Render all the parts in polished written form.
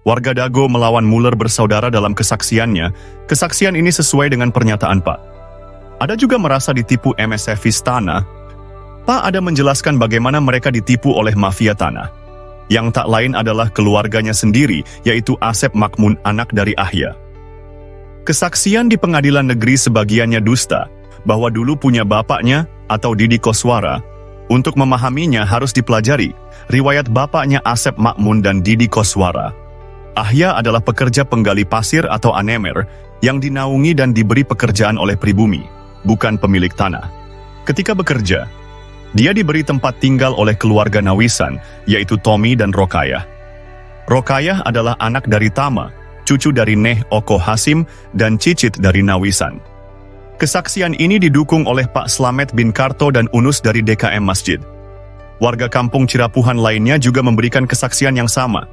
Warga Dago melawan Muller bersaudara dalam kesaksiannya. Kesaksian ini sesuai dengan pernyataan Pak. Ada juga merasa ditipu MSFis tanah. Pak ada menjelaskan bagaimana mereka ditipu oleh mafia tanah. Yang tak lain adalah keluarganya sendiri, yaitu Asep Makmun, anak dari Ahya. Kesaksian di pengadilan negeri sebagiannya dusta, bahwa dulu punya bapaknya atau Didi Koswara. Untuk memahaminya harus dipelajari riwayat bapaknya Asep Makmun dan Didi Koswara. Ahya adalah pekerja penggali pasir atau anemer yang dinaungi dan diberi pekerjaan oleh pribumi, bukan pemilik tanah. Ketika bekerja, dia diberi tempat tinggal oleh keluarga Nawisan, yaitu Tommy dan Rokayah. Rokayah adalah anak dari Tama, cucu dari Neh Oko Hasim, dan cicit dari Nawisan. Kesaksian ini didukung oleh Pak Slamet bin Karto dan Unus dari DKM Masjid. Warga kampung Cirapuhan lainnya juga memberikan kesaksian yang sama.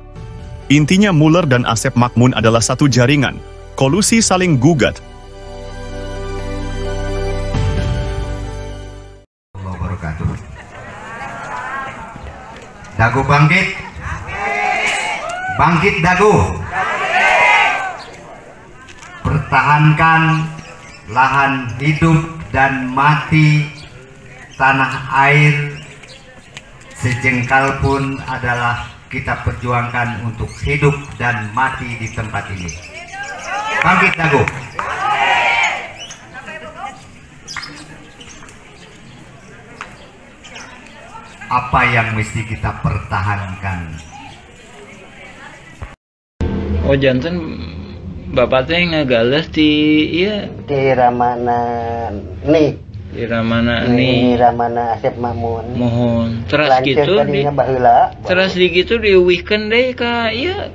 Intinya Muller dan Asep Makmun adalah satu jaringan, kolusi saling gugat. Dago bangkit, bangkit Dago. Pertahankan lahan hidup dan mati tanah air sejengkal pun adalah kita perjuangkan untuk hidup dan mati di tempat ini. Bangkit Dago. Apa yang mesti kita pertahankan? Oh janten bapak teh ngagales di iya di Ramana nih di Ramana nih Ramana Asep Makmun mohon terus gitu di terus di gitu diuwihkeun deui ka ieu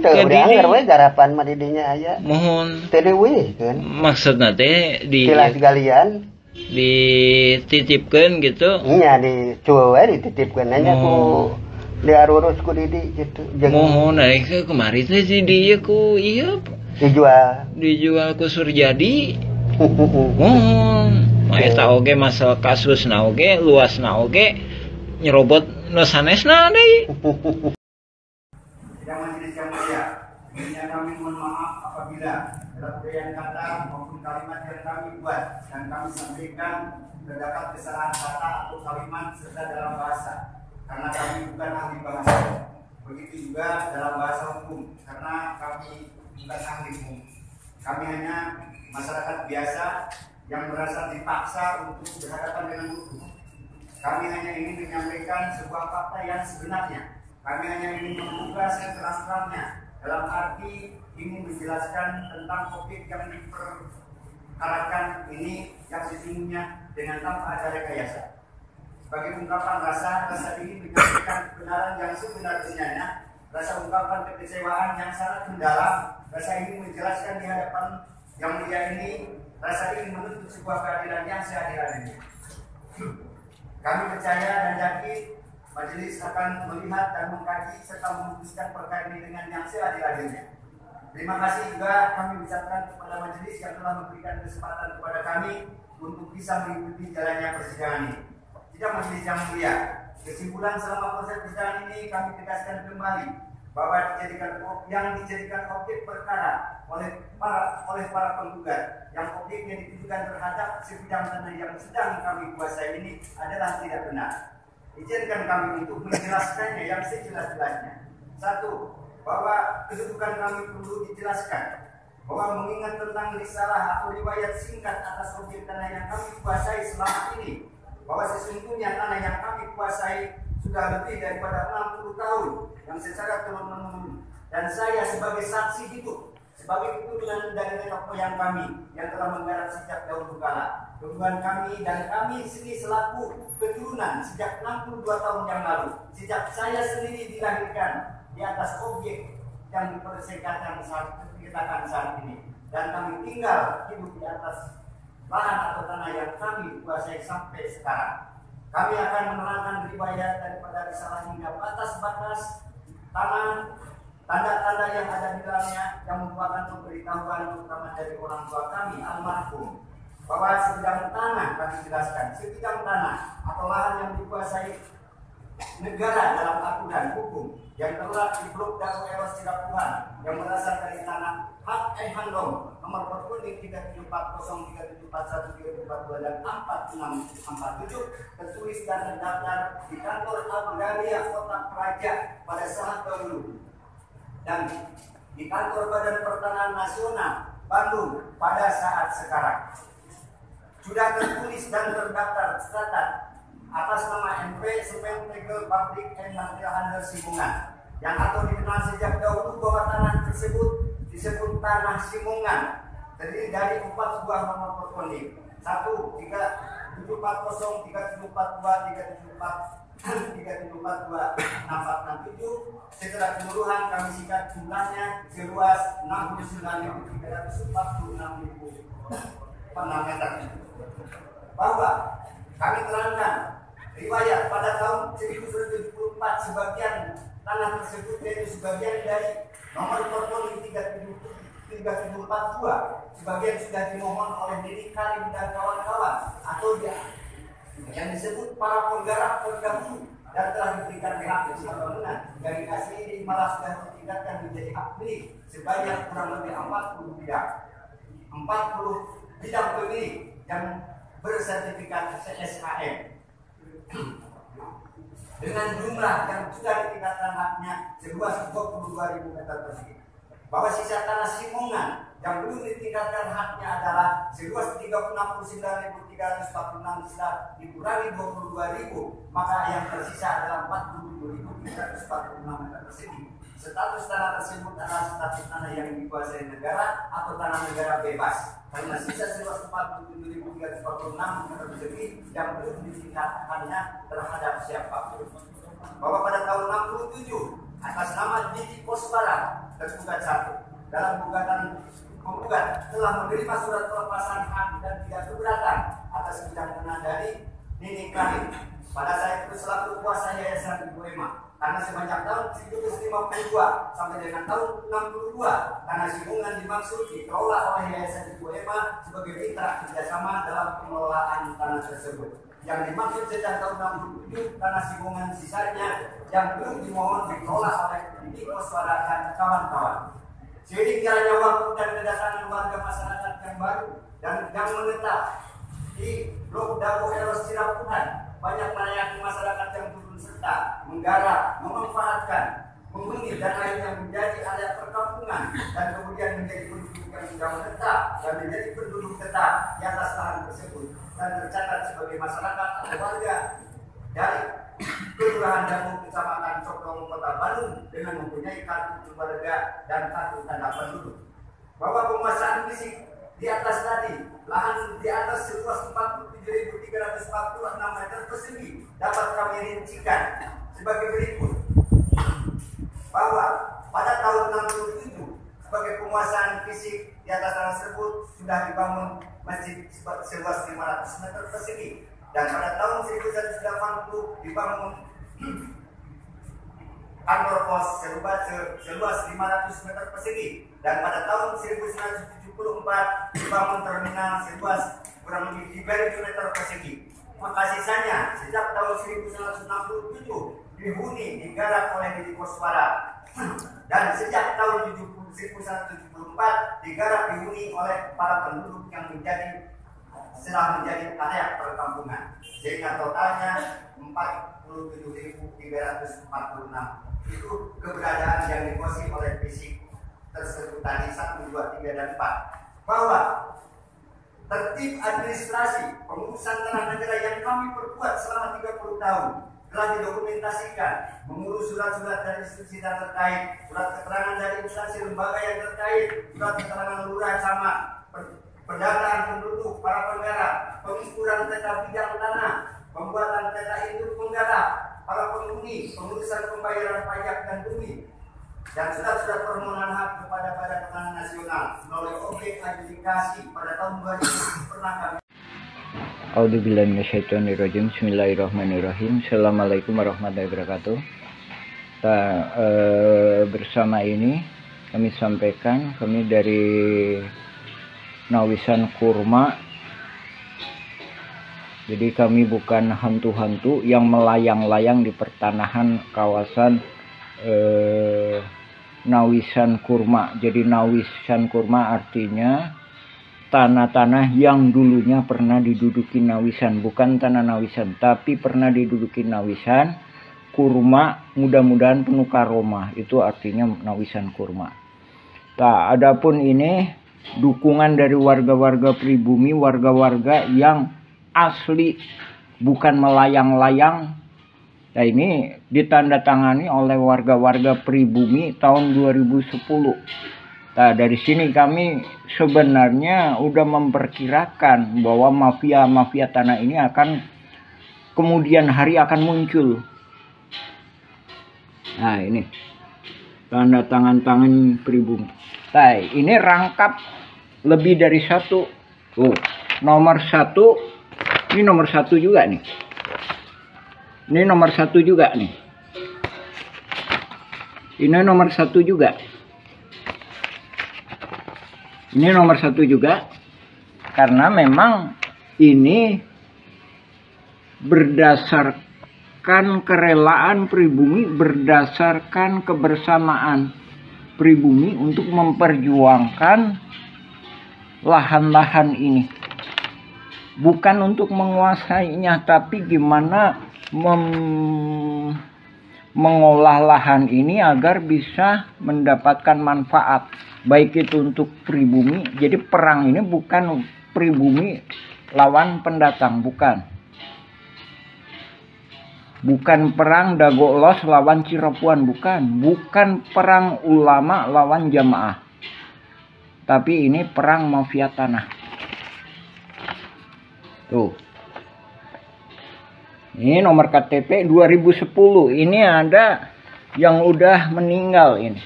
teu dianggar we garapan mah di dinya aya mohon teu diuwihkeun maksudna teh di tilas galian dititipkeun gitu nya dicuwe we dititipkeun nya ku diarurus ku Didi gitu mohon aing kemari teh di dieu ku ieu dijual ku Surjadi mohon eta oge masalah kasusna oge luasna oge nyerobot nu sanesna deui. Sidang majelis yang mulia, intinya kami mohon maaf apabila dalam uraian kata maupun kalimat yang kami buat dan kami sampaikan terdapat kesalahan kata atau kalimat serta dalam bahasa, karena kami bukan ahli bahasa. Begitu juga dalam bahasa hukum, karena kami bukan ahli hukum. Kami hanya masyarakat biasa yang merasa dipaksa untuk berhadapan dengan hukum. Kami hanya ingin menyampaikan sebuah fakta yang sebenarnya. Kami hanya ingin membuka seterang-terangnya dalam arti ingin menjelaskan tentang topik yang diperkarakan ini yang sesungguhnya dengan tanpa ada rekayasa. Sebagai ungkapan rasa ini menyampaikan kebenaran yang sebenar-benarnya, rasa ungkapan kekecewaan yang sangat mendalam, rasa ingin menjelaskan di hadapan yang mulia ini, rasa ingin menuntut sebuah keadilan yang seadil-adilnya. Kami percaya dan yakin majelis akan melihat dan mengkaji serta memutuskan perkara ini dengan yang seadil-adilnya. Terima kasih juga kami ucapkan kepada majelis yang telah memberikan kesempatan kepada kami untuk bisa mengikuti jalannya persidangan ini. Tidak majelis yang mulia, kesimpulan selama proses persidangan ini kami tegaskan kembali bahwa yang dijadikan objek perkara oleh para penggugat yang objeknya ditujukan terhadap sebidang tanah yang sedang kami kuasai ini adalah tidak benar. Izinkan kami untuk menjelaskannya yang sejelas-jelasnya. Satu, bahwa kedudukan kami perlu dijelaskan, bahwa mengingat tentang risalah atau riwayat singkat atas objek tanah yang kami kuasai selama ini, bahwa sesungguhnya tanah yang kami kuasai sudah lebih daripada 60 tahun yang secara turun-menurun, dan saya sebagai saksi hidup, sebagai keturunan dari nenek moyang kami yang telah menggarap sejak dahulu kala, hubungan kami dan kami sendiri selaku keturunan sejak 62 tahun yang lalu, sejak saya sendiri dilahirkan di atas objek yang dipersingkatkan saat ini, dan kami tinggal hidup di atas lahan atau tanah yang kami kuasai sampai sekarang. Kami akan menerangkan riwayat daripada risalah hingga batas-batas tanah, tanda-tanda yang ada di dalamnya yang merupakan pemberitahuan terutama dari orang tua kami almarhum, bahwa sebidang tanah kami jelaskan, sebidang tanah atau lahan yang dikuasai negara dalam aturan hukum yang terletak di Blok Dago Eros Cirapuhan yang berasal dari tanah Hak Handong nomor berkuning 3740 3741 3742 dan 4647 tertulis dan terdaftar di kantor Agraria Kota Praja pada saat dahulu dan di kantor Badan Pertanahan Nasional Bandung pada saat sekarang. Sudah tertulis dan terdaftar tercatat atas nama MP Semen Tegel Pabrik and Material Handel Simungan yang atau dikenal sejak dahulu bahwa tanah tersebut disebut tanah Simungan, terdiri dari 4 buah nomor perkonik 1, 3, 740, 3742, 3742, 6467. Secara keseluruhan kami singkat jumlahnya seluas 69.346 meter. Bahwa kami terangkan riwayat pada tahun 1974 sebagian tanah tersebut yaitu sebagian dari nomor perkonik 3742 sebagian sudah dimohon oleh Nini Karim dan kawan-kawan atau dia yang disebut para penggarap terdahulu dan telah diberikan hak usaha bangunan. Dari hasil ini malah sudah ditingkatkan menjadi hak milik sebanyak kurang lebih 40 bidang. 40 bidang pemilik yang bersertifikat CSHM dengan jumlah yang sudah ditingkatkan haknya seluas 22.000 meter persegi. Bahwa sisa tanah Simungan yang belum ditingkatkan haknya adalah seluas 69.346 setelah dikurangi 22.000, maka yang tersisa adalah 47.346 meter persegi. Status tanah tersebut adalah status tanah yang dikuasai negara atau tanah negara bebas, karena sisa seluas 47.346 meter persegi yang belum ditingkatkannya terhadap siapapun. Bahwa pada tahun 67 atas nama Didi Kosbara tergugat 1 dalam gugatan penggugat telah menerima surat pelepasan hak dan tidak keberatan atas bidang tanah dari Nini Karim pada saat itu selaku kuasa Yayasan Ibu Ema, karena semenjak tahun 1952 sampai dengan tahun 62 tanah Simungan dimaksud dikelola oleh Yayasan Ibu Ema sebagai mitra kerjasama dalam pengelolaan tanah tersebut. Yang dimaksud sejak tahun 67 tanah Simungan sisanya yang belum dimohon dikelola oleh Didi Koswara dan kawan-kawan. Seiring jalannya waktu dan kedatangan warga masyarakat yang baru dan yang menetap di Blok Dago Eros Cirapuhan, banyak melayani masyarakat yang turun serta menggarap, memanfaatkan, mengunir dan akhirnya menjadi area perkampungan dan kemudian menjadi penduduk yang sudah menetap dan menjadi penduduk tetap di atas lahan tersebut dan tercatat sebagai masyarakat atau warga dari Kelurahan Dago Kecamatan Cokong Kota Bandung dengan mempunyai kartu keluarga dan kartu tanda penduduk. Bahwa penguasaan fisik di atas tadi lahan di atas seluas 47.346 meter persegi dapat kami rincikan sebagai berikut. Bahwa pada tahun 67 sebagai penguasaan fisik di atas tanah tersebut sudah dibangun masjid seluas 500 meter persegi dan pada tahun 1980 dibangun kantor pos seluas 500 meter persegi dan pada tahun 1974 dibangun terminal seluas kurang lebih 3.000 meter persegi. Maka sisanya sejak tahun 1967 dihuni digarap oleh Didi Koswara dan sejak tahun 1974 digarap dihuni oleh para penduduk yang setelah menjadi area perkampungan, sehingga totalnya 47.346. Itu keberadaan yang dikuasai oleh fisik tersebut tadi 1, 2, 3, dan 4. Bahwa tertib administrasi pengurusan tanah negara yang kami perbuat selama 30 tahun telah didokumentasikan, mengurus surat-surat dari institusi terkait, surat keterangan dari instansi lembaga yang terkait, surat keterangan lurah camat, pendataan penduduk, para penggarap, pengukuran peta bidang tanah, pembuatan peta induk penggarap, para penghuni, pengurusan pembayaran pajak dan bumi, dan surat-surat permohonan hak kepada Badan Pertanahan Nasional melalui objek adjudikasi pada tahun 2000 pernah kami. A'udzubillahi minasyaitonirrajim. Bismillahirrahmanirrahim. Assalamualaikum warahmatullahi wabarakatuh. Bersama ini kami sampaikan kami dari Nawisan Kurma. Jadi kami bukan hantu-hantu yang melayang-layang di pertanahan kawasan Nawisan kurma. Jadi nawisan kurma artinya tanah-tanah yang dulunya pernah diduduki nawisan, bukan tanah nawisan, tapi pernah diduduki nawisan. Kurma mudah-mudahan penuh karomah, itu artinya nawisan kurma. Nah, adapun ini dukungan dari warga-warga pribumi, warga-warga yang asli, bukan melayang-layang. Nah, ini ditandatangani oleh warga-warga pribumi tahun 2010. Nah, dari sini kami sebenarnya udah memperkirakan bahwa mafia-mafia tanah ini akan kemudian hari akan muncul. Nah, ini tanda tangan pribumi. Nah, ini rangkap lebih dari satu. Nomor satu. Ini nomor satu juga nih. Ini nomor satu juga nih. Ini nomor satu juga. Ini nomor satu juga. Karena memang ini berdasarkan kerelaan pribumi, berdasarkan kebersamaan pribumi untuk memperjuangkan lahan-lahan ini. Bukan untuk menguasainya, tapi gimana mengolah lahan ini agar bisa mendapatkan manfaat, baik itu untuk pribumi. Jadi perang ini bukan pribumi lawan pendatang, bukan perang Dagolos lawan Cirepuan, bukan perang ulama lawan jamaah, tapi ini perang mafia tanah. Tuh, ini nomor KTP 2010. Ini ada yang udah meninggal ini.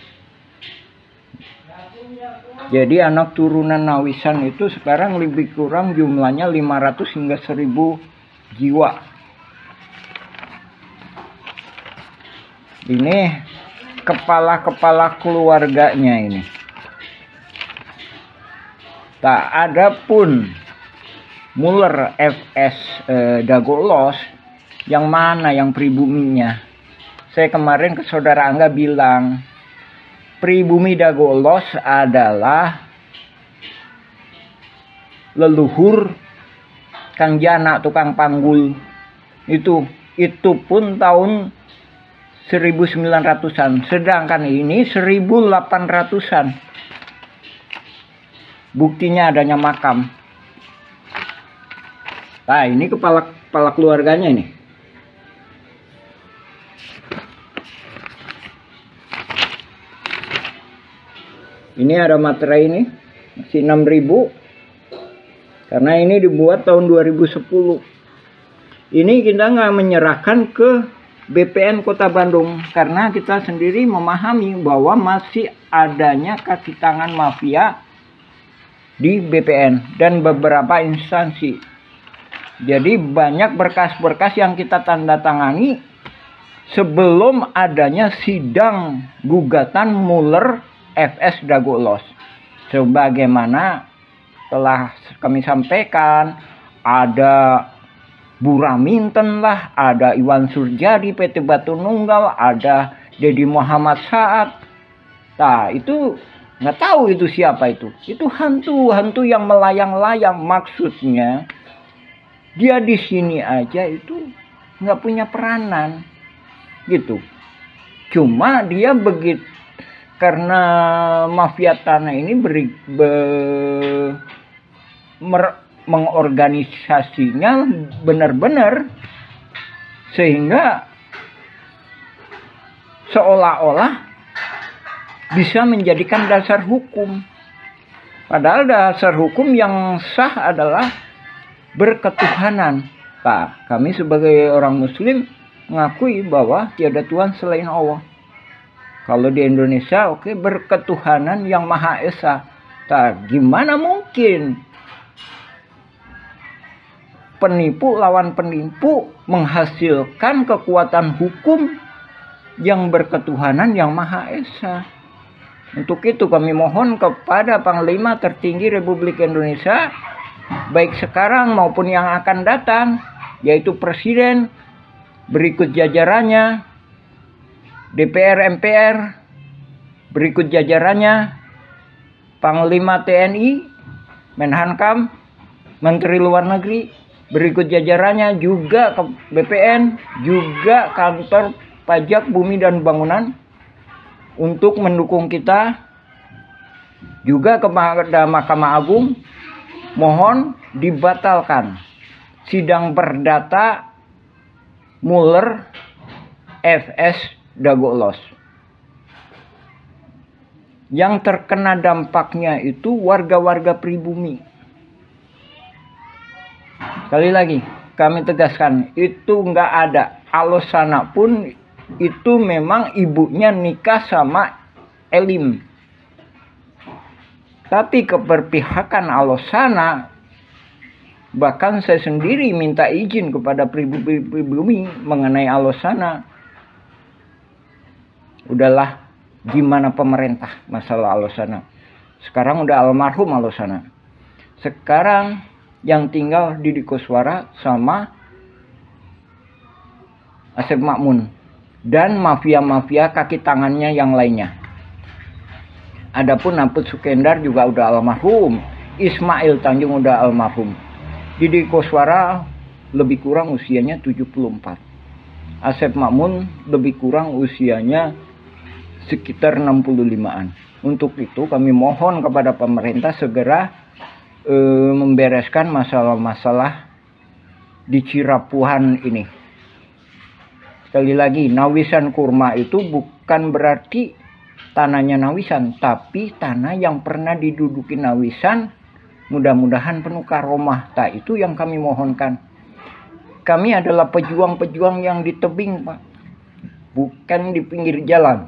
Jadi anak turunan nawisan itu sekarang lebih kurang jumlahnya 500 hingga 1000 jiwa. Ini kepala-kepala keluarganya ini. Tak ada pun Muller FS Dagolos, yang mana yang pribuminya? Saya kemarin ke saudara Angga bilang pribumi Dagolos adalah leluhur Kang Jana tukang panggul. Itu pun tahun 1900-an, sedangkan ini 1800-an. Buktinya adanya makam. Nah, ini kepala keluarganya ini. Ini ada materai ini, masih 6.000. Karena ini dibuat tahun 2010. Ini kita nggak menyerahkan ke BPN Kota Bandung, karena kita sendiri memahami bahwa masih adanya kaki tangan mafia di BPN dan beberapa instansi. Jadi banyak berkas-berkas yang kita tanda tangani sebelum adanya sidang gugatan Muller FS Dagolos. Sebagaimana telah kami sampaikan, ada Buraminten lah, ada Iwan Surjadi PT Batu Nunggal, ada Dedi Muhammad Saad. Nah, itu nggak tahu itu siapa itu. Itu hantu yang melayang-layang. Maksudnya dia di sini aja itu nggak punya peranan, gitu. Cuma dia begitu karena mafia tanah ini mengorganisasinya benar-benar sehingga seolah-olah bisa menjadikan dasar hukum. Padahal dasar hukum yang sah adalah berketuhanan. Nah, kami sebagai orang muslim mengakui bahwa tiada Tuhan selain Allah. Kalau di Indonesia, oke, berketuhanan yang Maha Esa. Nah, gimana mungkin penipu lawan penipu menghasilkan kekuatan hukum yang berketuhanan yang Maha Esa? Untuk itu kami mohon kepada Panglima tertinggi Republik Indonesia, baik sekarang maupun yang akan datang, yaitu Presiden, berikut jajarannya, DPR, MPR, Berikut jajarannya Panglima TNI, Menhankam, Menteri Luar Negeri. Berikut jajarannya juga ke BPN, juga Kantor Pajak Bumi dan Bangunan untuk mendukung kita. Juga kepada Mahkamah Agung, mohon dibatalkan sidang perdata Mueller FS Dago Elos. Yang terkena dampaknya itu warga-warga pribumi. Sekali lagi, kami tegaskan, itu nggak ada. Alosana pun itu memang ibunya nikah sama Elim. Tapi keberpihakan Alosana, bahkan saya sendiri minta izin kepada pribumi mengenai Alosana. Udahlah, gimana pemerintah masalah Alosana. Sekarang udah almarhum Alosana. Sekarang yang tinggal Didi Koswara sama Asep Makmun dan mafia-mafia kaki tangannya yang lainnya. Adapun Naput Sukendar juga udah almarhum, Ismail Tanjung udah almarhum. Didi Koswara lebih kurang usianya 74. Asep Makmun lebih kurang usianya sekitar 65-an. Untuk itu kami mohon kepada pemerintah segera membereskan masalah-masalah di Cirapuhan ini. Sekali lagi, Nawisan Kurma itu bukan berarti tanahnya Nawisan, tapi tanah yang pernah diduduki Nawisan, mudah-mudahan penuh karomah. Itu yang kami mohonkan. Kami adalah pejuang-pejuang yang di tebing, Pak, bukan di pinggir jalan.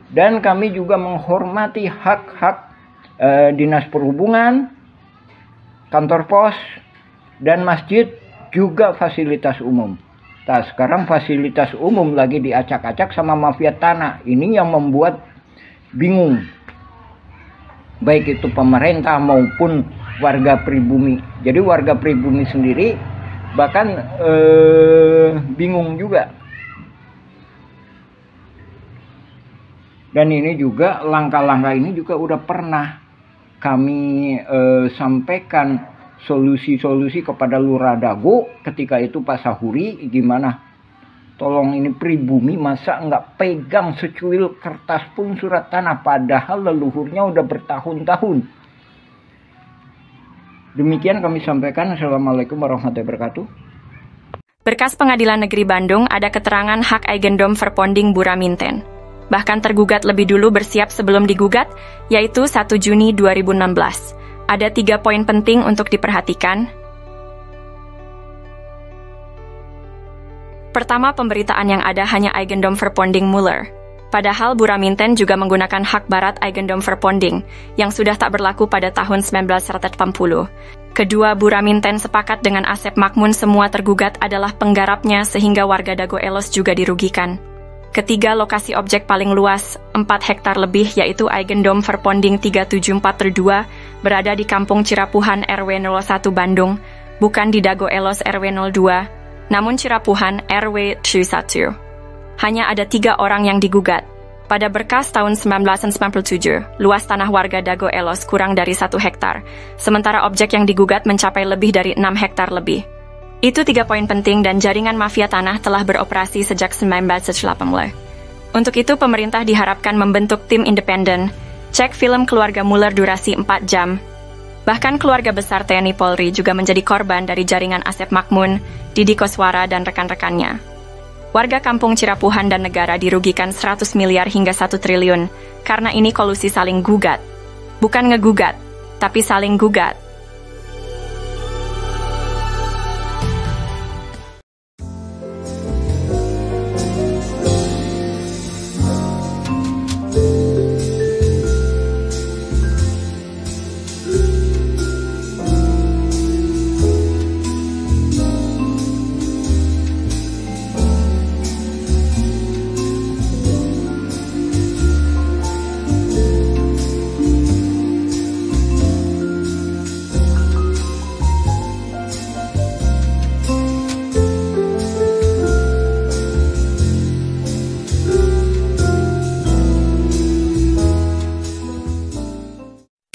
Dan kami juga menghormati hak-hak Dinas Perhubungan, kantor pos, dan masjid, juga fasilitas umum. Nah, sekarang fasilitas umum lagi diacak-acak sama mafia tanah. Ini yang membuat bingung, baik itu pemerintah maupun warga pribumi. Jadi warga pribumi sendiri bahkan bingung juga. Dan ini juga langkah-langkah ini juga udah pernah kami sampaikan solusi-solusi kepada Lurah Dago ketika itu Pak Sahuri. Gimana? Tolong, ini pribumi masa nggak pegang secuil kertas pun surat tanah, padahal leluhurnya udah bertahun-tahun. Demikian kami sampaikan. Assalamualaikum warahmatullahi wabarakatuh. Berkas Pengadilan Negeri Bandung ada keterangan hak Eigendom Verponding Buraminten. Bahkan tergugat lebih dulu bersiap sebelum digugat, yaitu 1 Juni 2016. Ada 3 poin penting untuk diperhatikan. Pertama, pemberitaan yang ada hanya Eigendom Verponding Mueller. Padahal Buraminten juga menggunakan hak barat Eigendom Verponding, yang sudah tak berlaku pada tahun 1980. Kedua, Buraminten sepakat dengan Asep Makmun semua tergugat adalah penggarapnya sehingga warga Dago Elos juga dirugikan. Ketiga, lokasi objek paling luas, 4 hektar lebih, yaitu Eigendom Verponding 374/2, berada di Kampung Cirapuhan RW 01 Bandung, bukan di Dago Elos RW 02, namun Cirapuhan RW 31. Hanya ada 3 orang yang digugat. Pada berkas tahun 1997, luas tanah warga Dago Elos kurang dari 1 hektar, sementara objek yang digugat mencapai lebih dari 6 hektar lebih. Itu 3 poin penting dan jaringan mafia tanah telah beroperasi sejak 1980. Untuk itu pemerintah diharapkan membentuk tim independen, cek film keluarga Mueller durasi 4 jam. Bahkan keluarga besar TNI Polri juga menjadi korban dari jaringan Asep Makmun, Didi Koswara, dan rekan-rekannya. Warga kampung Cirapuhan dan negara dirugikan 100 miliar hingga 1 triliun, karena ini kolusi saling gugat. Bukan ngegugat, tapi saling gugat.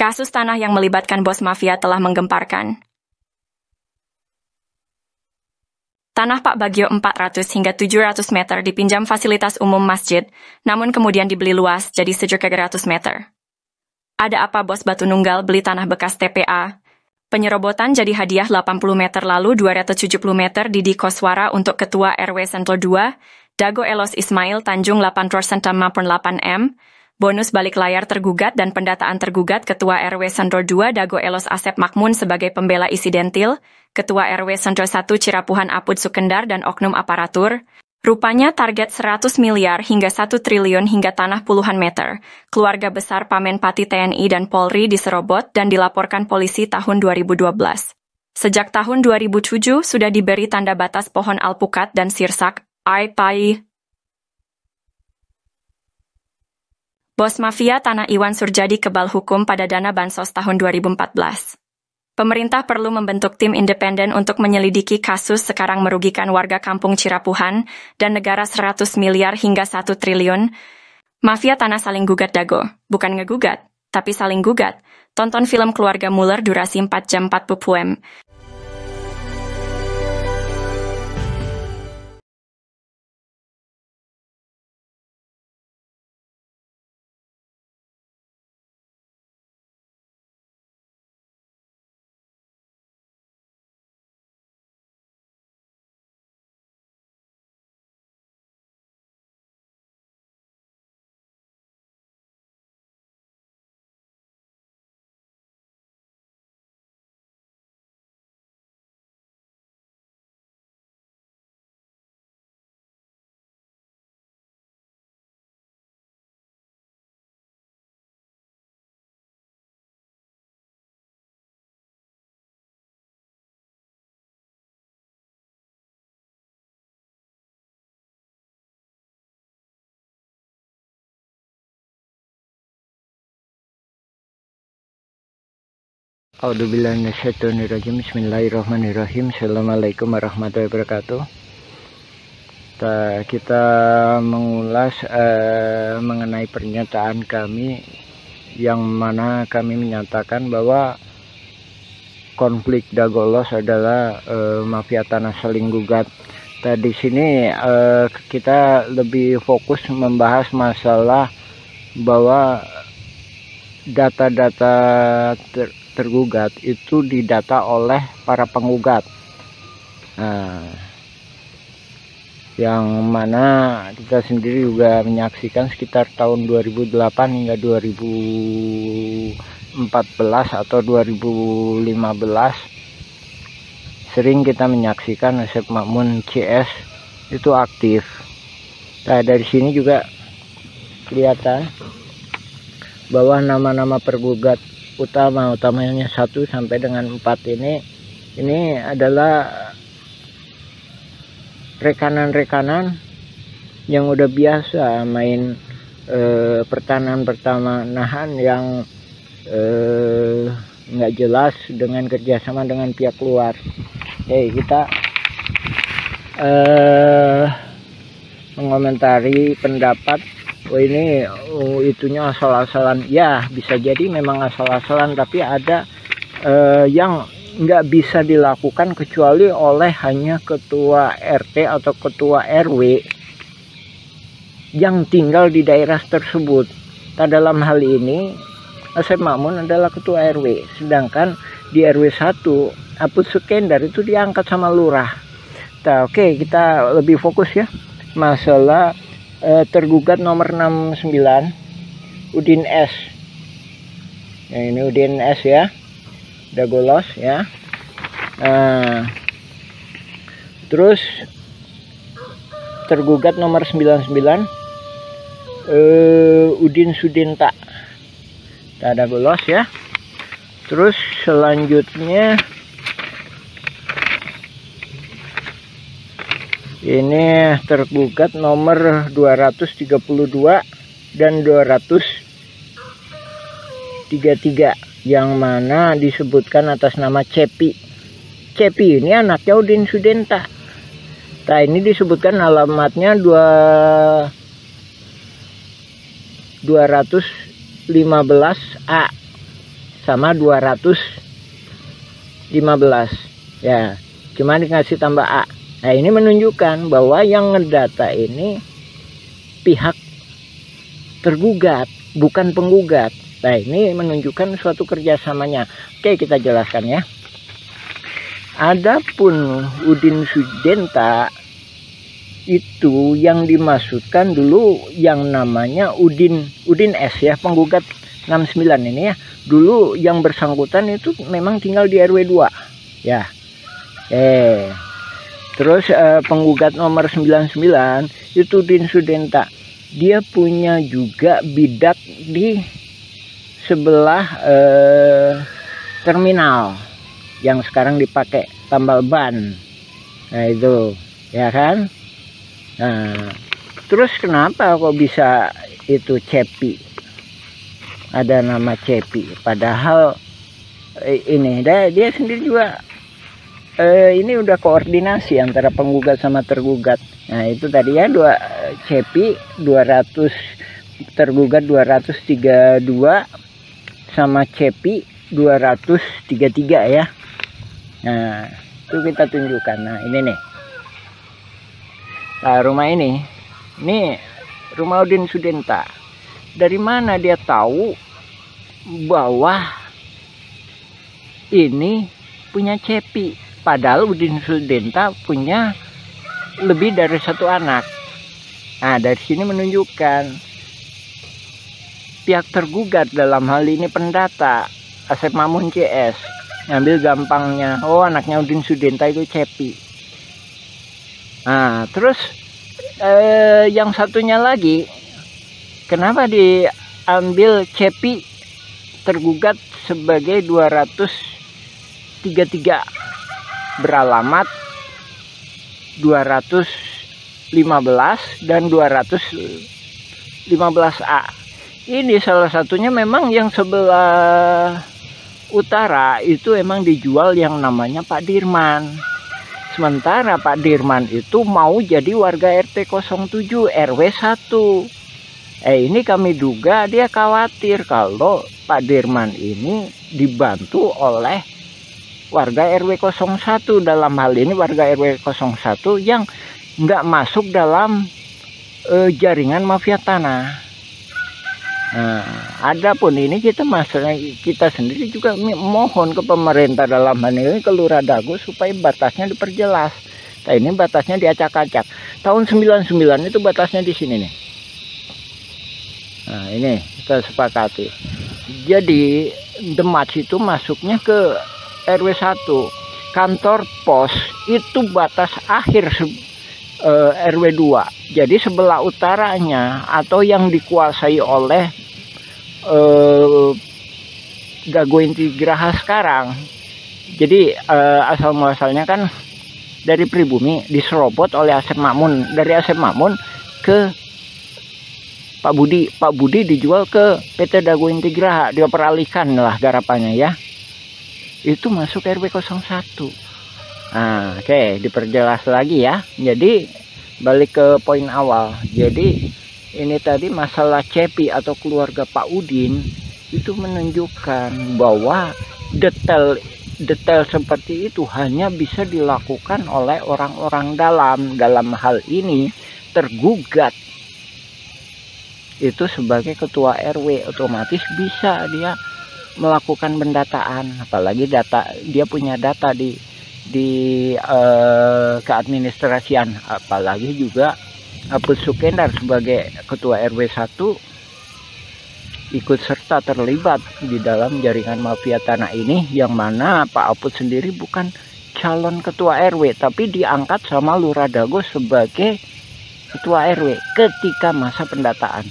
Kasus tanah yang melibatkan bos mafia telah menggemparkan. Tanah Pak Bagio 400 hingga 700 meter dipinjam fasilitas umum masjid, namun kemudian dibeli luas jadi 700 meter. Ada apa bos Batu Nunggal beli tanah bekas TPA? Penyerobotan jadi hadiah 80 meter lalu 270 meter di Koswara untuk Ketua RW Sentul 2, Dago Elos Ismail Tanjung 8% maupun 8M, bonus balik layar tergugat dan pendataan tergugat Ketua RW Sentul 2 Dago Elos Asep Makmun sebagai pembela Isidentil, Ketua RW Sentul 1 Cirapuhan Apud Sukendar dan oknum aparatur. Rupanya target 100 miliar hingga 1 triliun hingga tanah puluhan meter. Keluarga besar Pamen Pati TNI dan Polri diserobot dan dilaporkan polisi tahun 2012. Sejak tahun 2007 sudah diberi tanda batas pohon alpukat dan sirsak, ai-pai. Bos mafia Tanah Iwan Surjadi kebal hukum pada dana bansos tahun 2014. Pemerintah perlu membentuk tim independen untuk menyelidiki kasus sekarang merugikan warga kampung Cirapuhan dan negara 100 miliar hingga 1 triliun. Mafia tanah saling gugat Dago, bukan ngegugat, tapi saling gugat. Tonton film Keluarga Muller durasi 4 jam 40 pm. A'udzubillahiminasyaitonirrajim. Bismillahirrahmanirrahim. Assalamualaikum warahmatullahi wabarakatuh. Kita mengulas mengenai pernyataan kami yang mana kami menyatakan bahwa konflik Dagolos adalah mafia tanah saling gugat. Di sini kita lebih fokus membahas masalah bahwa data-data tergugat itu didata oleh para penggugat, yang mana kita sendiri juga menyaksikan sekitar tahun 2008 hingga 2014 atau 2015 sering kita menyaksikan Asep Makmun CS itu aktif. Dari sini juga kelihatan bahwa nama-nama pergugat utamanya 1 sampai dengan 4 ini adalah rekanan-rekanan yang udah biasa main pertanahan yang nggak jelas dengan kerjasama dengan pihak luar. Kita mengomentari pendapat ini itunya asal-asalan. Ya, bisa jadi memang asal-asalan, tapi ada yang nggak bisa dilakukan kecuali oleh hanya ketua RT atau ketua RW yang tinggal di daerah tersebut. Dalam hal ini Asep Makmun adalah ketua RW, sedangkan di RW 1 Apud Sukendar itu diangkat sama lurah. Oke, kita lebih fokus ya masalah tergugat nomor 69 Udin S. Ini Udin S ya, Dagolos ya. Terus tergugat nomor 99 Udin Sudinta, Dagolos ya. Terus selanjutnya ini tergugat nomor 232 dan 233 yang mana disebutkan atas nama Cepi. Cepi ini anaknya Udin Sudinta. Ini disebutkan alamatnya 215A. sama 215 ya, cuma dikasih tambah A. Nah ini menunjukkan bahwa yang ngedata ini pihak tergugat, bukan penggugat. Nah ini menunjukkan suatu kerjasamanya. Oke, kita jelaskan ya. Adapun Udin Sudenta itu yang dimaksudkan dulu yang namanya Udin S ya, penggugat 69 ini ya. Dulu yang bersangkutan itu memang tinggal di RW 2 ya. Terus penggugat nomor 99 itu Udin Sudenta. Dia punya juga bidak di sebelah terminal yang sekarang dipakai tambal ban. Nah itu ya kan. Nah terus kenapa kok bisa itu Cepi, ada nama Cepi, padahal ini dia sendiri juga ini udah koordinasi antara penggugat sama tergugat. Nah itu tadi ya, Cepi 200, tergugat 232 sama Cepi 233 ya. Nah itu kita tunjukkan. Nah ini nih, nah rumah ini rumah Udin Sudenta. Dari mana dia tahu bahwa ini punya Cepi, padahal Udin Sudenta punya lebih dari satu anak. Nah dari sini menunjukkan pihak tergugat, dalam hal ini pendata Asep Mamun CS, ngambil gampangnya, oh anaknya Udin Sudenta itu Cepi. Nah terus yang satunya lagi, kenapa diambil Cepi tergugat sebagai 233 beralamat 215 dan 215A. Ini salah satunya memang yang sebelah utara itu emang dijual yang namanya Pak Dirman. Sementara Pak Dirman itu mau jadi warga RT 07 RW 1. Ini kami duga dia khawatir kalau Pak Dirman ini dibantu oleh warga RW 01, dalam hal ini warga RW 01 yang nggak masuk dalam jaringan mafia tanah. Nah, adapun ini kita sendiri juga mohon ke pemerintah, dalam hal ini ke Lurah Dago, supaya batasnya diperjelas. Nah ini batasnya diacak-acak. Tahun 99 itu batasnya di sini nih. Nah ini kita sepakati. Jadi Demak itu masuknya ke RW 1. Kantor pos itu batas akhir RW 2. Jadi sebelah utaranya atau yang dikuasai oleh Dago Inti Geraha sekarang. Jadi asal muasalnya kan dari pribumi diserobot oleh Asep Mamun, dari Asep Mamun ke Pak Budi. Pak Budi dijual ke PT Dago Inti Geraha, dia peralihkan lah garapannya ya. Itu masuk RW 01. Nah, oke, diperjelas lagi ya. Jadi balik ke poin awal. Jadi ini tadi masalah Cepi atau keluarga Pak Udin itu menunjukkan bahwa detail seperti itu hanya bisa dilakukan oleh orang-orang dalam hal ini tergugat itu sebagai ketua RW, otomatis bisa dia melakukan pendataan, apalagi dia punya data di keadministrasian, apalagi juga Apus Sukendar sebagai ketua RW 1 ikut serta terlibat di dalam jaringan mafia tanah ini, yang mana Pak Apus sendiri bukan calon ketua RW tapi diangkat sama Lurah Dago sebagai ketua RW ketika masa pendataan.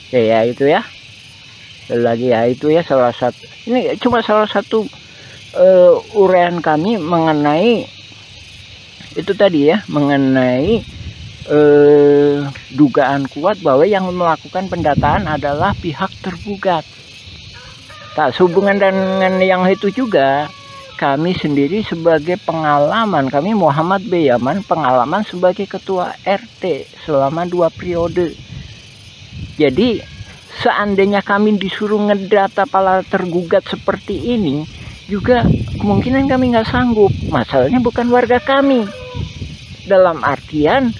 Oke ya, itu ya. Lagi ya, itu ya salah satu. Ini cuma salah satu uraian kami mengenai itu tadi ya, mengenai dugaan kuat bahwa yang melakukan pendataan adalah pihak tergugat. Tak sehubungan dengan yang itu juga, kami sendiri sebagai pengalaman, kami Muhammad B. Yaman, pengalaman sebagai ketua RT selama 2 periode. Jadi seandainya kami disuruh ngedata para tergugat seperti ini, juga kemungkinan kami nggak sanggup. Masalahnya bukan warga kami. Dalam artian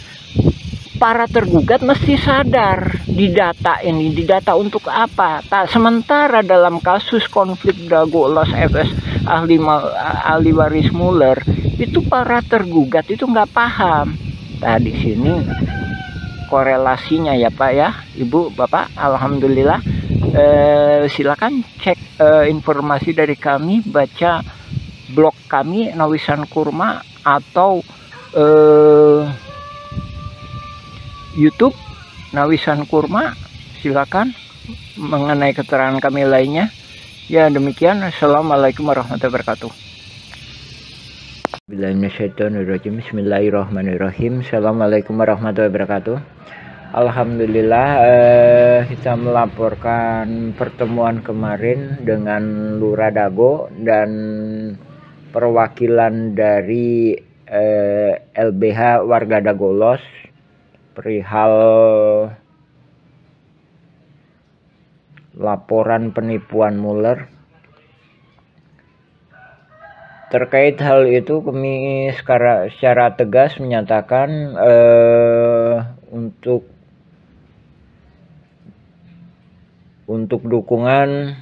para tergugat mesti sadar didata ini, didata untuk apa? Tak sementara dalam kasus konflik Dagolos FS ahli waris Mueller itu para tergugat itu nggak paham. Nah di sini korelasinya ya Pak ya, Ibu, Bapak, alhamdulillah. Silakan cek informasi dari kami, baca blog kami Nawisan Kurma atau YouTube Nawisan Kurma, silakan mengenai keterangan kami lainnya. Ya demikian, assalamualaikum warahmatullahi wabarakatuh. Bismillahirrahmanirrahim. Assalamualaikum warahmatullahi wabarakatuh. Alhamdulillah, kita melaporkan pertemuan kemarin dengan Lurah Dago dan perwakilan dari LBH warga Dagolos perihal laporan penipuan Mueller. Terkait hal itu kami secara tegas menyatakan untuk dukungan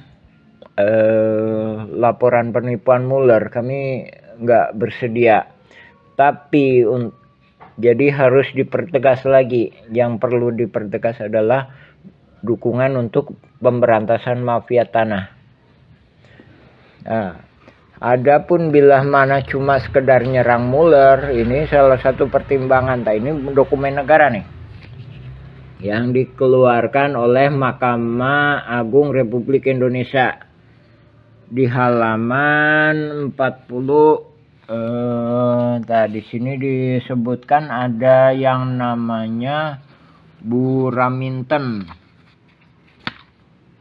laporan penipuan Mueller kami nggak bersedia, tapi jadi harus dipertegas lagi. Yang perlu dipertegas adalah dukungan untuk pemberantasan mafia tanah. Nah, adapun bila mana cuma sekedar nyerang Mueller, ini salah satu pertimbangan. Ini dokumen negara nih yang dikeluarkan oleh Mahkamah Agung Republik Indonesia di halaman 40. Di sini disebutkan ada yang namanya Buraminten.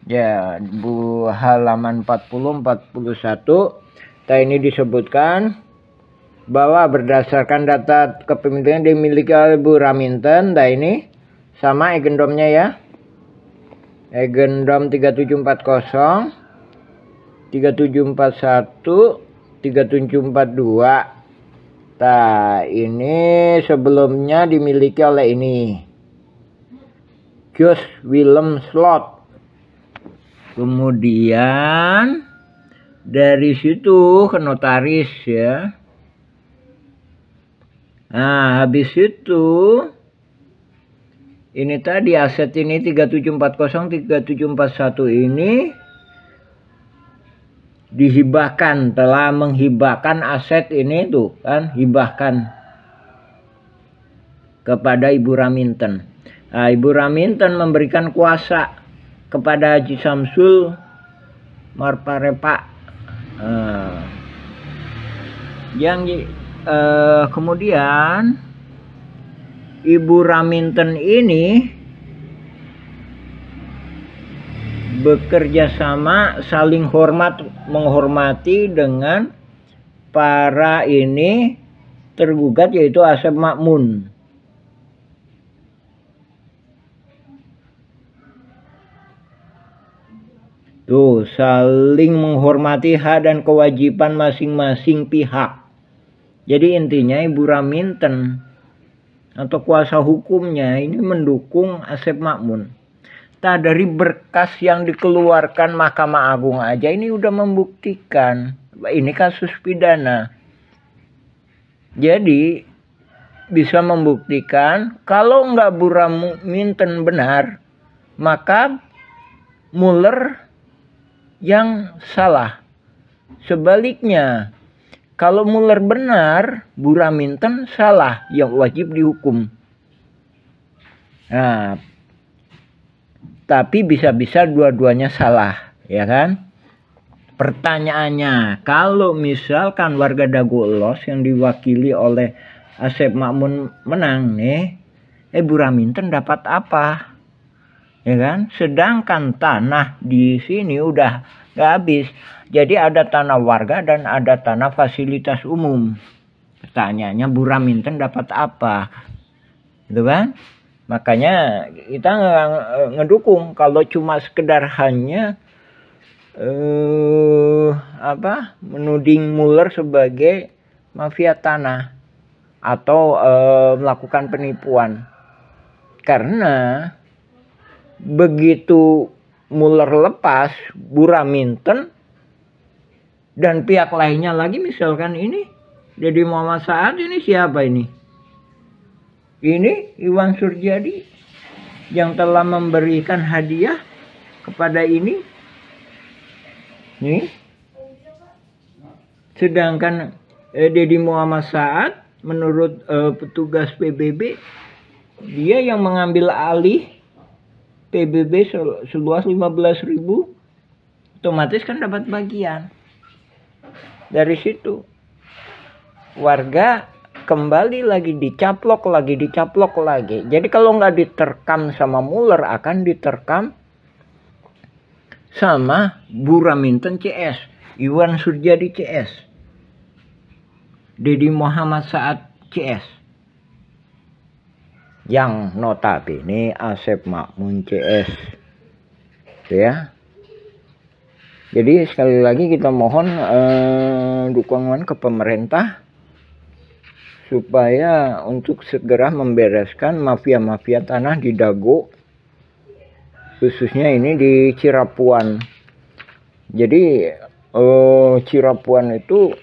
Ya, halaman 40-41. Ini disebutkan bahwa berdasarkan data kepemilikan dimiliki oleh Buraminten. Ini sama agendomnya ya. Agendom 3740, 3741, 3742. Ini sebelumnya dimiliki oleh ini Jos Willem Slot. Kemudian dari situ ke notaris ya. Nah, habis itu ini tadi aset ini 3740, 3741 ini dihibahkan, telah menghibahkan aset ini tuh kan, hibahkan kepada Ibu Raminten. Nah, Ibu Raminten memberikan kuasa kepada Haji Samsul Marparepa. Kemudian Ibu Raminten ini bekerja sama, saling menghormati dengan para ini tergugat, yaitu Asep Makmun. Tuh, saling menghormati hak dan kewajiban masing-masing pihak. Jadi intinya Ibu Raminten atau kuasa hukumnya ini mendukung Asep Makmun. Dari berkas yang dikeluarkan Mahkamah Agung aja ini udah membuktikan ini kasus pidana. Jadi bisa membuktikan kalau nggak Buraminten benar, maka Mueller yang salah. Sebaliknya, kalau Mueller benar, Buraminten salah, yang wajib dihukum. Nah, tapi bisa-bisa dua-duanya salah, ya kan? Pertanyaannya, kalau misalkan warga Dagolos yang diwakili oleh Asep Makmun menang nih, Buraminten dapat apa? Ya kan? Sedangkan tanah di sini udah gak habis. Jadi ada tanah warga dan ada tanah fasilitas umum. Pertanyaannya, Buraminten dapat apa? Gitu kan? Makanya kita ngedukung kalau cuma sekedar hanya menuding Mueller sebagai mafia tanah atau melakukan penipuan. Karena begitu Mueller lepas, Buraminten dan pihak lainnya lagi, misalkan ini Deddy Muhammad Saad, ini siapa ini? Ini Iwan Surjadi yang telah memberikan hadiah kepada ini. Nih. Sedangkan Deddy Muhammad Saad menurut petugas PBB, dia yang mengambil alih PBB seluas 15.000, otomatis kan dapat bagian. Dari situ warga kembali lagi dicaplok lagi. Jadi kalau nggak diterkam sama Mueller, akan diterkam sama Buraminten CS, Iwan Surjadi CS, Deddy Muhammad Saad CS, yang notabene Asep Makmun CS, ya. Jadi sekali lagi kita mohon dukungan ke pemerintah supaya untuk segera membereskan mafia-mafia tanah di Dago, khususnya ini di Cirapuan. Jadi Cirapuan itu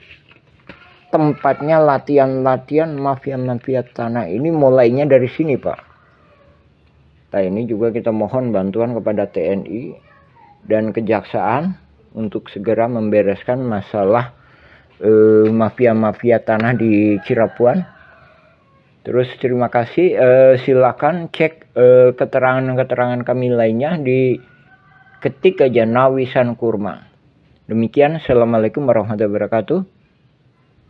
tempatnya latihan mafia-mafia tanah ini, mulainya dari sini, Pak. Nah, ini juga kita mohon bantuan kepada TNI dan Kejaksaan untuk segera membereskan masalah mafia-mafia tanah di Cirapuan. Terus terima kasih, silakan cek keterangan-keterangan kami lainnya di ketik aja Nawisan Kurma. Demikian, Assalamualaikum warahmatullahi wabarakatuh.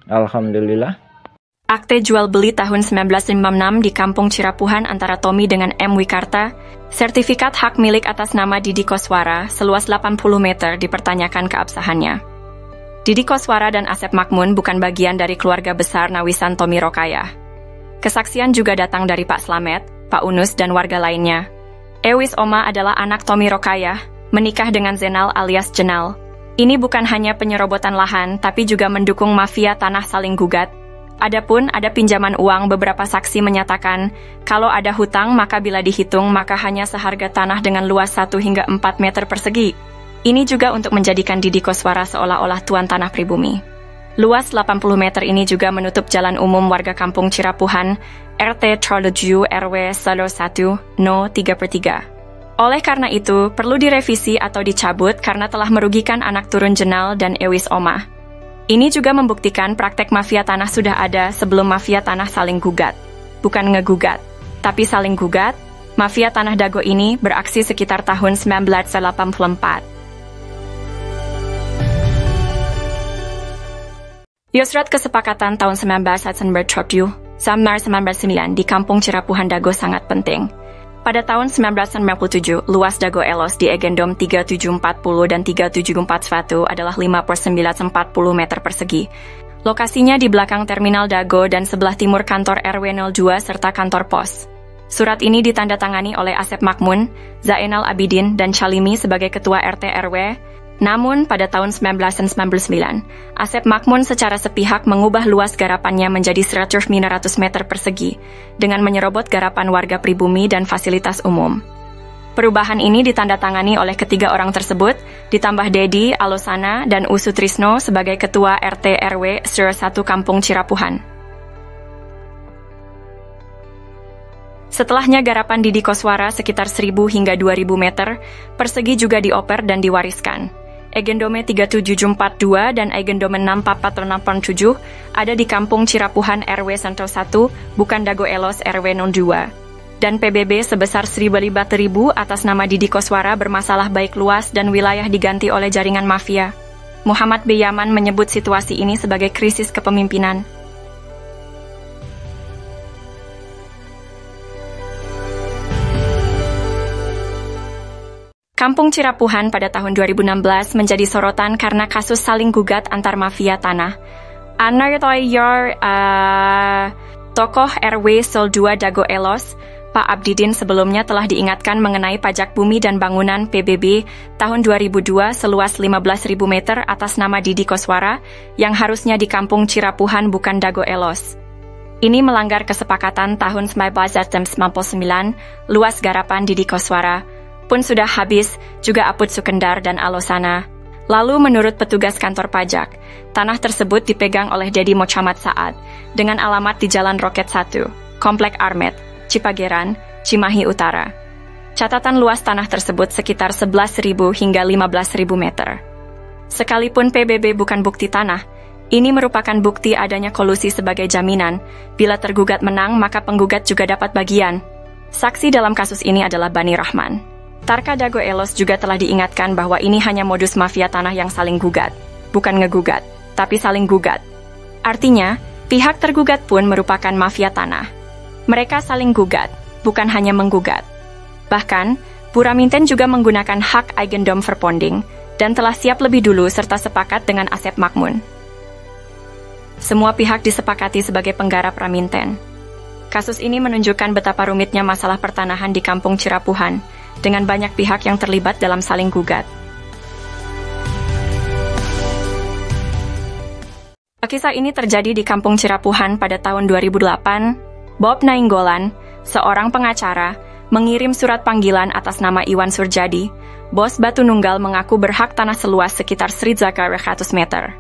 Alhamdulillah. Akte jual beli tahun 1956 di Kampung Cirapuhan antara Tommy dengan M. Wikarta, sertifikat hak milik atas nama Didi Koswara seluas 80 meter dipertanyakan keabsahannya. Didi Koswara dan Asep Makmun bukan bagian dari keluarga besar Nawisan Tommy Rokayah. Kesaksian juga datang dari Pak Slamet, Pak Unus, dan warga lainnya. Ewis Oma adalah anak Tommy Rokayah, menikah dengan Zenal alias Jenal. Ini bukan hanya penyerobotan lahan, tapi juga mendukung mafia tanah saling gugat. Adapun ada pinjaman uang, beberapa saksi menyatakan, kalau ada hutang maka bila dihitung maka hanya seharga tanah dengan luas 1 hingga 4 meter persegi. Ini juga untuk menjadikan Didi Koswara seolah-olah tuan tanah pribumi. Luas 80 meter ini juga menutup jalan umum warga Kampung Cirapuhan, RT 37 RW 1 No 3/3. Oleh karena itu, perlu direvisi atau dicabut karena telah merugikan anak turun Jenal dan Ewis Oma. Ini juga membuktikan praktek mafia tanah sudah ada sebelum mafia tanah saling gugat. Bukan ngegugat, tapi saling gugat. Mafia tanah Dago ini beraksi sekitar tahun 1984. Yusrat Kesepakatan tahun 1987 sampai 1999 di Kampung Cirapuhan Dago sangat penting. Pada tahun 1997, luas Dago Elos di Egendom 3740 dan 3741 adalah 5/940 meter persegi. Lokasinya di belakang terminal Dago dan sebelah timur kantor RW 02 serta kantor pos. Surat ini ditandatangani oleh Asep Makmun, Zainal Abidin, dan Chalimi sebagai ketua RT RW. Namun, pada tahun 1999, Asep Makmun secara sepihak mengubah luas garapannya menjadi 100 meter persegi, dengan menyerobot garapan warga pribumi dan fasilitas umum. Perubahan ini ditandatangani oleh ketiga orang tersebut, ditambah Dedi, Alosana, dan Usutrisno sebagai ketua RT RW 01 Kampung Cirapuhan. Setelahnya garapan Didi Koswara sekitar 1.000 hingga 2.000 meter persegi juga dioper dan diwariskan. Egendome 3742 dan Egendome 64487 ada di Kampung Cirapuhan RW 101, bukan Dago Elos RW 02. Dan PBB sebesar 1.000 atas nama Didi Koswara bermasalah baik luas dan wilayah diganti oleh jaringan mafia. Muhammad B. Yaman menyebut situasi ini sebagai krisis kepemimpinan. Kampung Cirapuhan pada tahun 2016 menjadi sorotan karena kasus saling gugat antar mafia tanah. Tokoh RW 02 Dago Elos, Pak Abdidin sebelumnya telah diingatkan mengenai pajak bumi dan bangunan PBB tahun 2002 seluas 15.000 meter atas nama Didi Koswara yang harusnya di Kampung Cirapuhan bukan Dago Elos. Ini melanggar kesepakatan tahun 1999, luas garapan Didi Koswara pun sudah habis, juga Apud Sukendar dan Alosana. Lalu menurut petugas kantor pajak, tanah tersebut dipegang oleh Dedi Mocamat Saad dengan alamat di Jalan Roket 1, Komplek Armet, Cipageran, Cimahi Utara. Catatan luas tanah tersebut sekitar 11.000 hingga 15.000 meter. Sekalipun PBB bukan bukti tanah, ini merupakan bukti adanya kolusi sebagai jaminan. Bila tergugat menang, maka penggugat juga dapat bagian. Saksi dalam kasus ini adalah Bani Rahman. Tarka Dago Elos juga telah diingatkan bahwa ini hanya modus mafia tanah yang saling gugat. Bukan ngegugat, tapi saling gugat. Artinya, pihak tergugat pun merupakan mafia tanah. Mereka saling gugat, bukan hanya menggugat. Bahkan, Buraminten juga menggunakan hak Eigendom Verponding dan telah siap lebih dulu serta sepakat dengan Asep Makmun. Semua pihak disepakati sebagai penggarap Raminten. Kasus ini menunjukkan betapa rumitnya masalah pertanahan di Kampung Cirapuhan, dengan banyak pihak yang terlibat dalam saling gugat. Kisah ini terjadi di Kampung Cirapuhan pada tahun 2008. Bob Nainggolan, seorang pengacara, mengirim surat panggilan atas nama Iwan Surjadi, bos Batu Nunggal mengaku berhak tanah seluas sekitar 100 meter.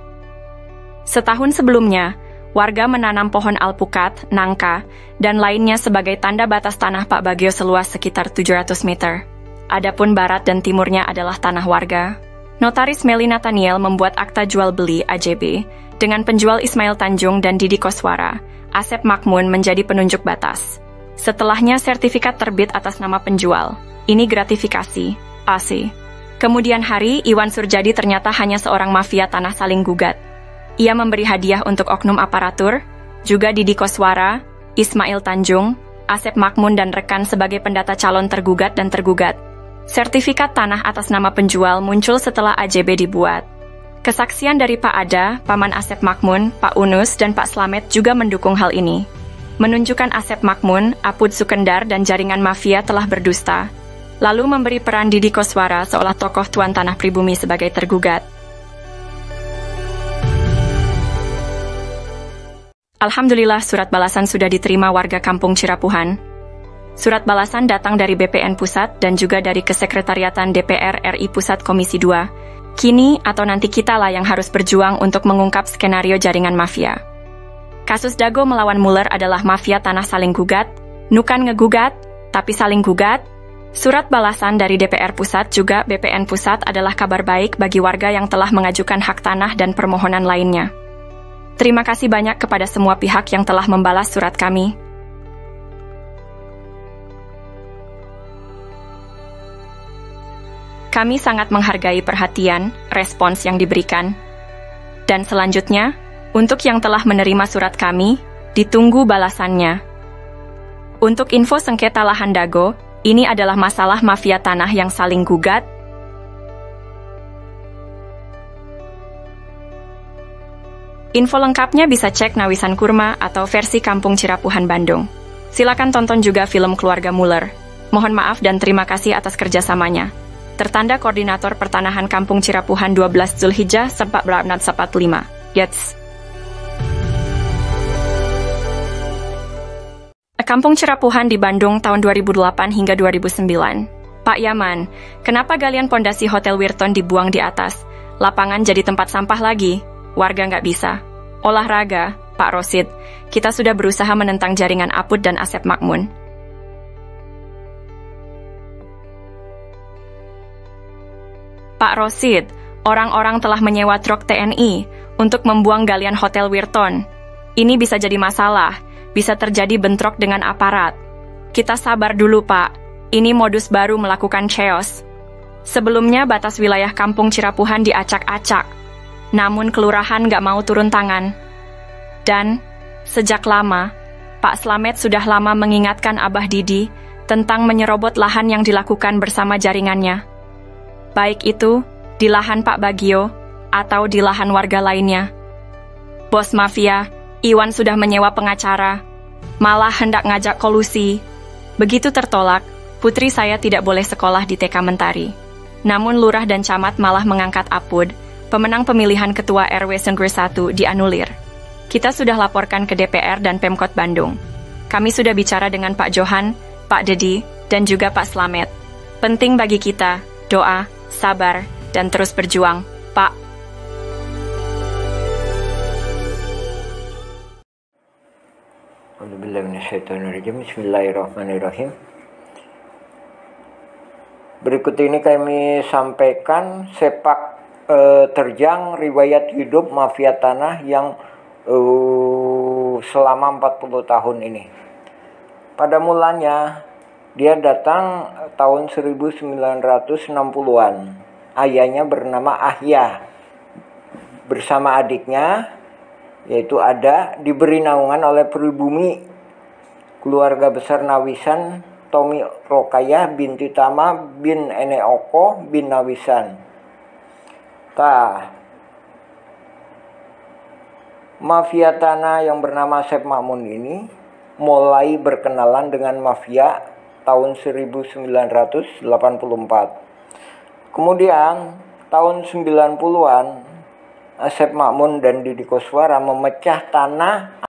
Setahun sebelumnya, warga menanam pohon alpukat, nangka, dan lainnya sebagai tanda batas tanah Pak Bagio seluas sekitar 700 meter. Adapun barat dan timurnya adalah tanah warga. Notaris Meli Nathaniel membuat akta jual beli AJB dengan penjual Ismail Tanjung dan Didi Koswara. Asep Makmun menjadi penunjuk batas. Setelahnya sertifikat terbit atas nama penjual. Ini gratifikasi, AC. Kemudian hari, Iwan Surjadi ternyata hanya seorang mafia tanah saling gugat. Ia memberi hadiah untuk oknum aparatur, juga Didi Koswara, Ismail Tanjung, Asep Makmun dan rekan sebagai pendata calon tergugat dan tergugat. Sertifikat tanah atas nama penjual muncul setelah AJB dibuat. Kesaksian dari Pak Ada, Paman Asep Makmun, Pak Unus, dan Pak Slamet juga mendukung hal ini. Menunjukkan Asep Makmun, Apud Sukendar, dan jaringan mafia telah berdusta. Lalu memberi peran Didi Koswara seolah tokoh tuan tanah pribumi sebagai tergugat. Alhamdulillah surat balasan sudah diterima warga Kampung Cirapuhan. Surat balasan datang dari BPN Pusat dan juga dari Kesekretariatan DPR RI Pusat Komisi 2. Kini atau nanti kitalah yang harus berjuang untuk mengungkap skenario jaringan mafia. Kasus Dago melawan Muller adalah mafia tanah saling gugat, nukan ngegugat, tapi saling gugat. Surat balasan dari DPR Pusat juga BPN Pusat adalah kabar baik bagi warga yang telah mengajukan hak tanah dan permohonan lainnya. Terima kasih banyak kepada semua pihak yang telah membalas surat kami. Kami sangat menghargai perhatian, respons yang diberikan. Dan selanjutnya, untuk yang telah menerima surat kami, ditunggu balasannya. Untuk info sengketa lahan Dago, ini adalah masalah mafia tanah yang saling gugat. Info lengkapnya bisa cek Nawisan Kurma atau versi Kampung Cirapuhan Bandung. Silakan tonton juga film Keluarga Muller. Mohon maaf dan terima kasih atas kerjasamanya. Tertanda Koordinator Pertanahan Kampung Cirapuhan 12 Zulhijjah 1445. Yats. Kampung Cirapuhan di Bandung tahun 2008 hingga 2009. Pak Yaman, kenapa galian pondasi Hotel Wirton dibuang di atas? Lapangan jadi tempat sampah lagi. Warga nggak bisa. Olahraga, Pak Rosid. Kita sudah berusaha menentang jaringan Apud dan Asep Makmun. Pak Rosid, orang-orang telah menyewa truk TNI untuk membuang galian Hotel Wirton. Ini bisa jadi masalah, bisa terjadi bentrok dengan aparat. Kita sabar dulu, Pak. Ini modus baru melakukan chaos. Sebelumnya batas wilayah Kampung Cirapuhan diacak-acak. Namun kelurahan nggak mau turun tangan. Dan, sejak lama, Pak Slamet sudah lama mengingatkan Abah Didi tentang menyerobot lahan yang dilakukan bersama jaringannya. Baik itu di lahan Pak Bagio atau di lahan warga lainnya. Bos mafia, Iwan sudah menyewa pengacara, malah hendak ngajak kolusi. Begitu tertolak, putri saya tidak boleh sekolah di TK Mentari. Namun lurah dan camat malah mengangkat Apud, pemenang pemilihan ketua RW Senggur 1 dianulir. Kita sudah laporkan ke DPR dan Pemkot Bandung. Kami sudah bicara dengan Pak Johan, Pak Dedi, dan juga Pak Slamet. Penting bagi kita, doa, sabar, dan terus berjuang, Pak. Bismillahirrahmanirrahim. Berikut ini kami sampaikan sepak terjang riwayat hidup mafia tanah yang selama 40 tahun ini. Pada mulanya dia datang tahun 1960-an. Ayahnya bernama Ahya bersama adiknya yaitu Ada diberi naungan oleh pribumi keluarga besar Nawisan Tommy Rokayah binti Tama bin Eneoko bin Nawisan. Mafia tanah yang bernama Sep Makmun ini mulai berkenalan dengan mafia tahun 1984. Kemudian tahun 90-an Sep Makmun dan Didi Koswara memecah tanah